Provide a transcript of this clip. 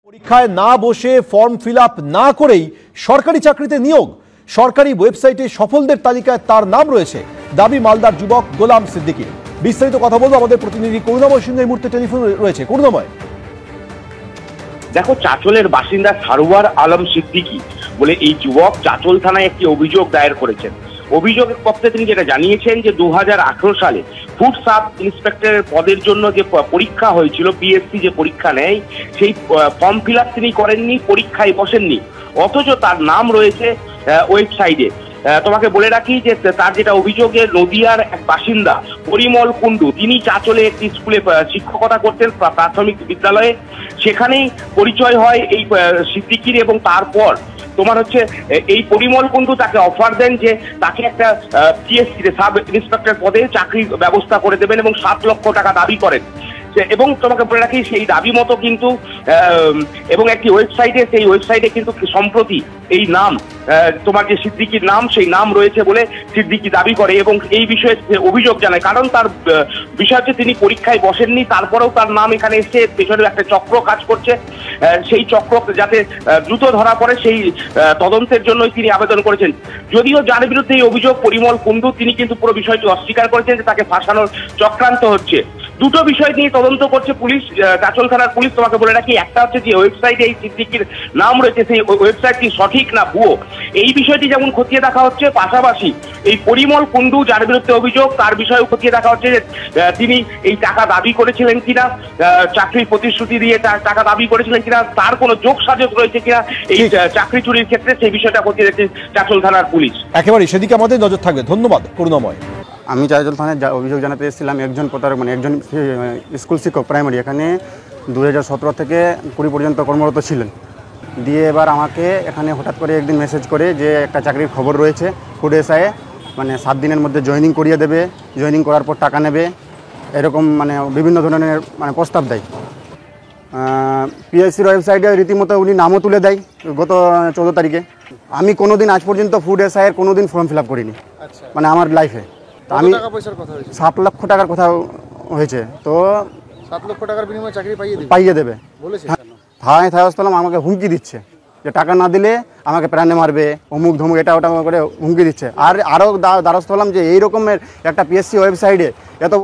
পরীক্ষায় না বসে ফর্ম ফিল আপ না করেই সরকারি চাকরিতে নিয়োগ। সরকারি ওয়েবসাইটে সফলদের তালিকায় তার নাম রয়েছে। দাবি মালদার যুবক গোলাম সিদ্দিকীর। বিস্তারিত কথা বলবো আমাদের প্রতিনিধি করুণাময় সিংহ এই মুহূর্তে টেলিফোন রয়েছে। করুণাময়, দেখো, চাচলের বাসিন্দা সারোয়ার আলম সিদ্দিকী বলে এই যুবক চাচল থানায় একটি অভিযোগ দায়ের করেছেন। অভিযোগের পক্ষে তিনি যেটা জানিয়েছেন যে 2018 সালে ফুড সাব ইন্সপেক্টরের পদের জন্য যে পরীক্ষা হয়েছিল, পিএসসি যে পরীক্ষা নেয়, সেই ফর্ম ফিল আপ তিনি করেননি, পরীক্ষায় বসেননি, অথচ তার নাম রয়েছে ওয়েবসাইটে। তোমাকে বলে রাখি যে তার যেটা অভিযোগে নদিয়ার এক বাসিন্দা পরিমল কুণ্ডু, তিনি চাচলে একটি স্কুলে শিক্ষকতা করতেন, প্রাথমিক বিদ্যালয়ে। সেখানেই পরিচয় হয় এই সিদ্দিকীর এবং তারপর তোমার হচ্ছে এই পরিমল কুণ্ডু তাকে অফার দেন যে তাকে একটা পিএসসি সাব ইন্সপেক্টর পদে চাকরির ব্যবস্থা করে দেবেন এবং 7 লক্ষ টাকা দাবি করেন। এবং তোমাকে বলে রাখি সেই দাবি মতো কিন্তু এবং একটি ওয়েবসাইটে, সেই ওয়েবসাইটে কিন্তু সম্প্রতি এই নাম তোমার যে সিদ্দিকীর নাম, সেই নাম রয়েছে বলে সিদ্দিকী দাবি করে এবং এই বিষয়ে অভিযোগ জানায়। কারণ তার বিষয় হচ্ছে তিনি পরীক্ষায় বসেননি, তারপরেও তার নাম এখানে এসে, পেছনে একটা চক্র কাজ করছে। সেই চক্র যাতে দ্রুত ধরা পড়ে সেই তদন্তের জন্যই তিনি আবেদন করেছেন। যদিও যার বিরুদ্ধে এই অভিযোগ পরিমল কুণ্ডু, তিনি কিন্তু পুরো বিষয়টি অস্বীকার করেছেন যে তাকে ফাঁসানোর চক্রান্ত হচ্ছে। দুটো বিষয় নিয়ে তদন্ত করছে পুলিশ, চাচল থানার পুলিশ। তোমাকে বলে রাখি, একটা হচ্ছে যে ওয়েবসাইটে এই সিদ্দিকীর নাম রয়েছে, সেই ওয়েবসাইটটি সঠিক না ভুয়ো, এই বিষয়টি যেমন খতিয়ে দেখা হচ্ছে, পাশাপাশি এই পরিমল কুণ্ডু যার বিরুদ্ধে অভিযোগ, তার বিষয়েও খতিয়ে দেখা হচ্ছে যে তিনি এই টাকা দাবি করেছিলেন কিনা, চাকরির প্রতিশ্রুতি দিয়ে টাকা দাবি করেছিলেন কিনা, তার কোনো যোগ সাজস রয়েছে কিনা এই চাকরি চুরির ক্ষেত্রে, সেই বিষয়টা খতিয়ে দেখছে চাচল থানার পুলিশ। একেবারে সেদিকে আমাদের নজর থাকবে। ধন্যবাদ করুণাময়। আমি চাচল থানায় অভিযোগ জানাতে এসেছিলাম। একজন প্রতারক, মানে একজন স্কুল শিক্ষক প্রাইমারি, এখানে 2017 থেকে 20 পর্যন্ত কর্মরত ছিলেন। দিয়ে এবার আমাকে এখানে হঠাৎ করে একদিন মেসেজ করে যে একটা চাকরির খবর রয়েছে ফুড এসআইয়ে, মানে 7 দিনের মধ্যে জয়েনিং করিয়ে দেবে, জয়েনিং করার পর টাকা নেবে, এরকম মানে বিভিন্ন ধরনের মানে প্রস্তাব দেয়। পিএসসির ওয়েবসাইটে রীতিমতো উনি নামও তুলে দেয় গত 14 তারিখে। আমি কোনোদিন আজ পর্যন্ত ফুড এসআইয়ের কোনোদিন ফর্ম ফিল আপ করিনি, মানে আমার লাইফে। আমি 7 লক্ষ টাকার কথা হয়েছে, তো 7 লক্ষ টাকার বিনিময়ে চাকরি পাইয়ে দেবে বলেছে। থানায় আসলাম, আমাকে হুমকি দিচ্ছে যে টাকা না দিলে আমাকে প্রাণে মারবে, অমুক ধমুক, এটা ওটা করে হুমকি দিচ্ছে। আর আরও দ্বারস্থ হলাম যে এইরকমের একটা পিএসসি ওয়েবসাইটে এত